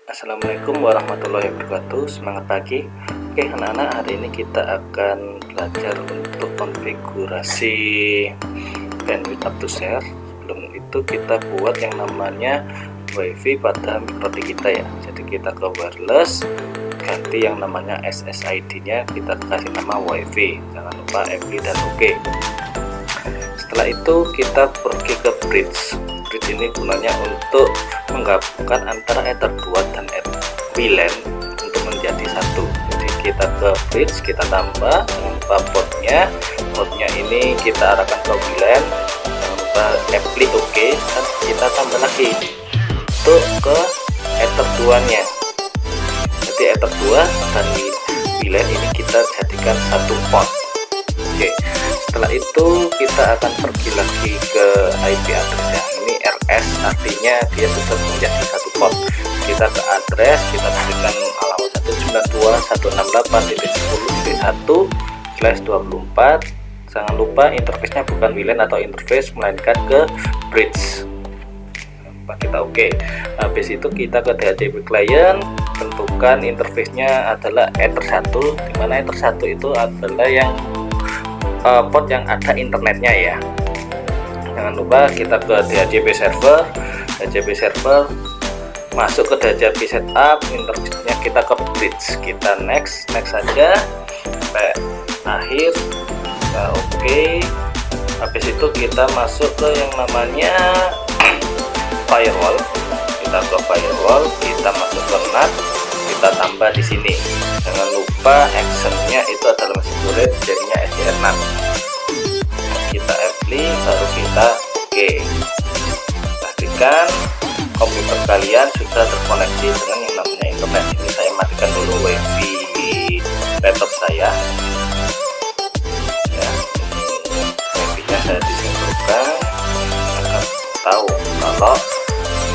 Assalamualaikum warahmatullahi wabarakatuh. Semangat pagi. Oke anak-anak, hari ini kita akan belajar untuk konfigurasi bandwidth up to share. Sebelum itu kita buat yang namanya WiFi pada microtik kita ya. Jadi kita ke wireless, ganti yang namanya SSID nya, kita kasih nama WiFi, jangan lupa FB dan OK. Setelah itu kita pergi ke bridge. Bridge ini gunanya untuk menggabungkan antara Ether 2 dan WLAN untuk menjadi satu. Jadi kita ke bridge, kita tambah, jangan lupa portnya ini kita arahkan ke WLAN, jangan lupa apply OK, dan kita tambah lagi untuk ke Ether 2 nya. Jadi Ether 2 dan WLAN ini kita jadikan satu port. Oke, setelah itu kita akan pergi lagi ke IP address ya. Ini RS artinya dia sudah menjadi satu port. Kita ke address, kita berikan alamat 192.168.10.1/24. Jangan lupa interface-nya bukan WLAN atau interface, melainkan ke bridge. Kita oke. Habis itu kita ke DHCP client, tentukan interface-nya adalah Ether 1, dimana Ether 1 itu adalah yang port yang ada internetnya ya. Jangan lupa kita ke DHCP server, masuk ke DHCP setup, interface-nya kita ke bridge, kita next saja sampai akhir. Oke. Habis itu kita masuk ke yang namanya firewall, kita ke firewall, kita masuk ke NAT, kita tambah di sini. Jangan lupa actionnya itu adalah security, jadinya SDR NAT. Kita apply, baru kita oke. Pastikan komputer kalian sudah terkoneksi dengan yang namanya internet. Ini saya matikan dulu WiFi laptop saya ya. WiFi nya saya disimpulkan agar tahu kalau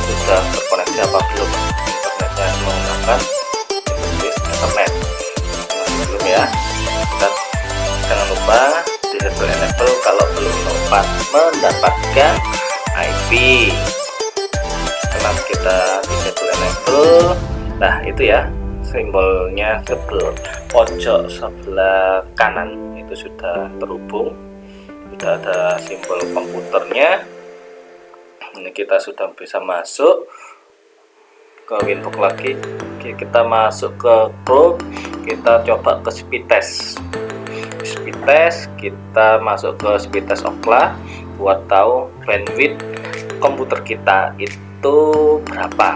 sudah terkoneksi apa belum internetnya, menggunakan internet belum ya. Kita jangan lupa disable enable kalau belum mendapatkan IP. Setelah kita disable enable, nah itu ya simbolnya sebelah pojok sebelah kanan itu sudah terhubung, sudah ada simbol komputernya. Ini kita sudah bisa masuk ke Winbox lagi. Oke, kita masuk ke Chrome, kita coba ke speed test, kita masuk ke speed test Okla buat tahu bandwidth komputer kita itu berapa.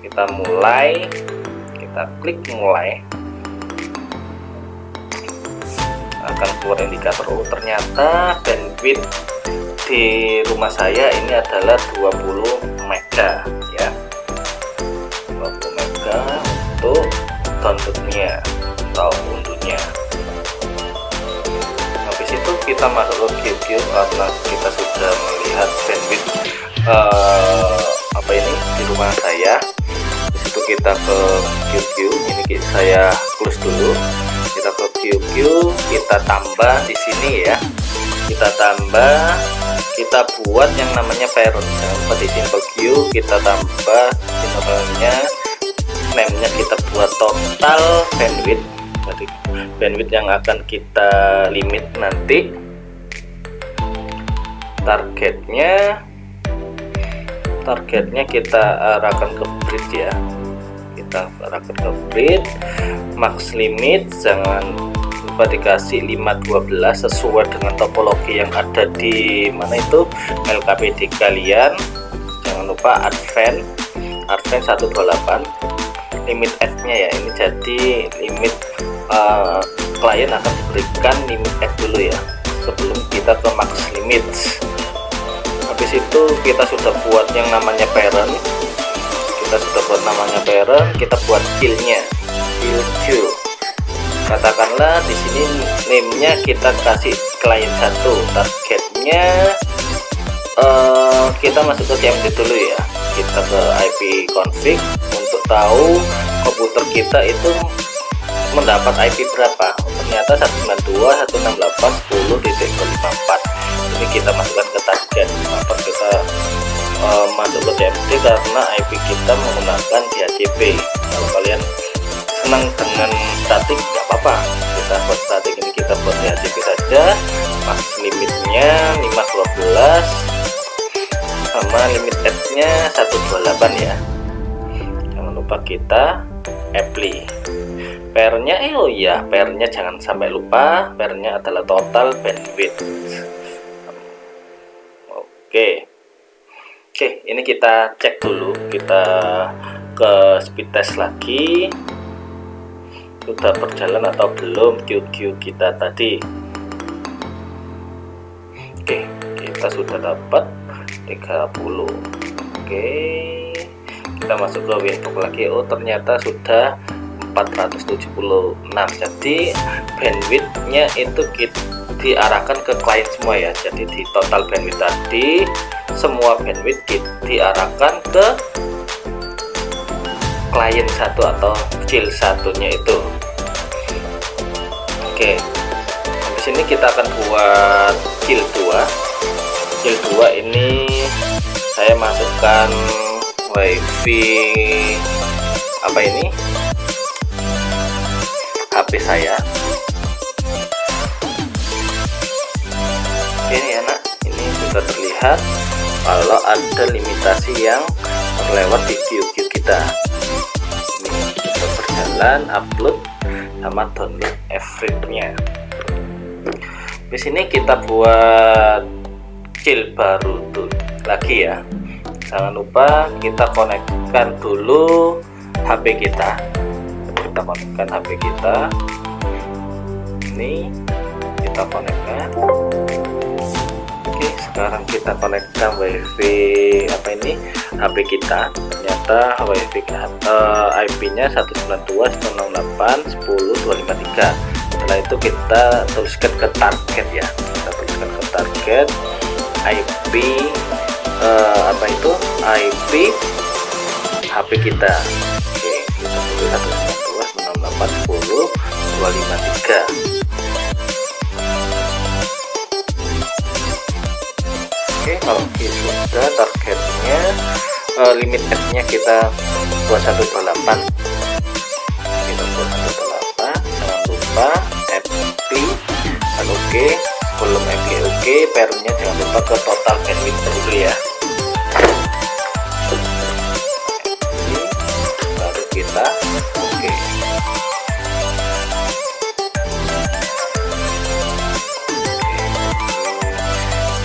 Kita mulai, kita klik mulai, akan keluar indikator. Ternyata bandwidth di rumah saya ini adalah 20 mega ya, 20 mega untuk downloadnya atau unduhnya. Habis itu kita masuk ke QQ karena kita sudah melihat bandwidth di rumah saya. Habis itu kita ke QQ, ini saya close dulu. Kita ke QQ, kita tambah di sini ya, kita tambah, kita buat yang namanya parent. Jangan lupa di simple queue kita tambah simbolnya, name-nya kita buat total bandwidth. Jadi bandwidth yang akan kita limit nanti. Targetnya kita arahkan ke bridge ya, kita arahkan ke bridge. Max limit jangan lupa dikasih 512 sesuai dengan topologi yang ada di mana itu LKPD kalian. Jangan lupa advance 128. Limit F nya ya, ini jadi limit klien akan diberikan limit F dulu ya sebelum kita ke max limit. Habis itu kita sudah buat yang namanya parent, kita buat queue-nya, queue. Katakanlah di sini name-nya kita kasih klien 1, targetnya kita masuk ke CMD dulu ya. Kita ke IP config untuk tahu komputer kita itu mendapat IP berapa. Ternyata 192.168.10.54. Ini kita masukkan ke target, kita masuk ke DMD karena IP kita menggunakan DHCP. Kalau kalian senang dengan statik nggak apa-apa, kita buat statik ini kita buat DHCP saja. Max limitnya 512 sama limit add-nya 128 ya. Jangan lupa kita apply pairnya. Oh iya, pairnya jangan sampai lupa, pairnya adalah total bandwidth. Oke, ini kita cek dulu, kita ke speed test lagi, sudah berjalan atau belum QQ kita tadi. Oke, kita sudah dapat 30. Oke, kita masuk ke Winbox lagi. Oh, ternyata sudah 476. Jadi bandwidthnya itu diarahkan ke klien semua ya. Jadi di total bandwidth tadi semua bandwidth diarahkan ke klien satu atau chill satunya itu. Oke, habis ini kita akan buat chill 2. Chill 2 ini saya masukkan wifi apa ini, HP saya. Ini anak, ini sudah terlihat kalau ada limitasi yang terlewat di QQ kita. Ini sudah berjalan upload sama download average-nya. Di sini kita buat chill baru tuh lagi ya. Jangan lupa kita konekkan dulu HP kita. Kita konekkan HP kita. Ini kita konekkan. Oke, sekarang kita konekkan wifi apa ini HP kita. Ternyata wifi IP-nya 192.168.10.253. Setelah itu kita tuliskan ke target ya. Kita tuliskan ke target IP apa itu IP HP kita. Oke, kita tulis 192.168.10.253. Oke, kalau sudah targetnya limit add-nya kita buat 128. Kita buat 128. Jangan lupa apply dan oke. Sebelum apply oke, pairnya jangan lupa ke total bandwidth dulu ya. Baru kita oke.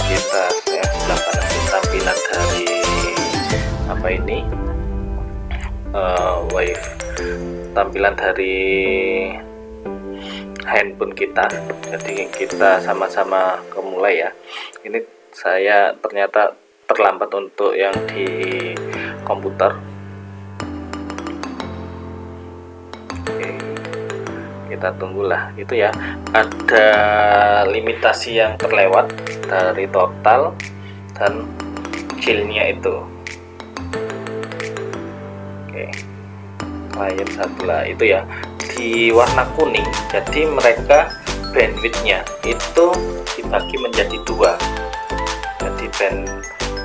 Kita sebelah kanan tampilan dari apa ini wave, tampilan dari handphone kita. Jadi kita sama-sama kemulai ya. Ini saya ternyata terlambat untuk yang di komputer. Oke, kita tunggulah itu ya. Ada limitasi yang terlewat dari total dan chillnya itu. Oke, klien satu lah itu ya, di warna kuning. Jadi mereka bandwidthnya itu dibagi menjadi dua. Jadi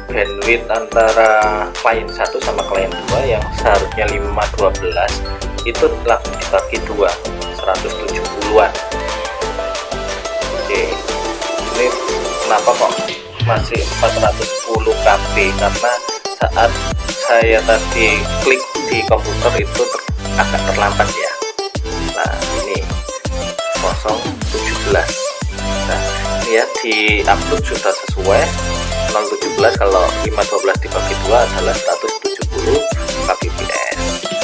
bandwidth antara klien 1 sama klien 2 yang seharusnya 512 itu langsung dibagi dua, 170-an. Oke, ini kenapa kok masih 410 KB? Karena saat saya tadi klik di komputer itu agak terlambat ya. Nah, ini 017. Nah, ini ya di upload sudah sesuai 017. Kalau 512 dibagi 2 adalah 170 kbps.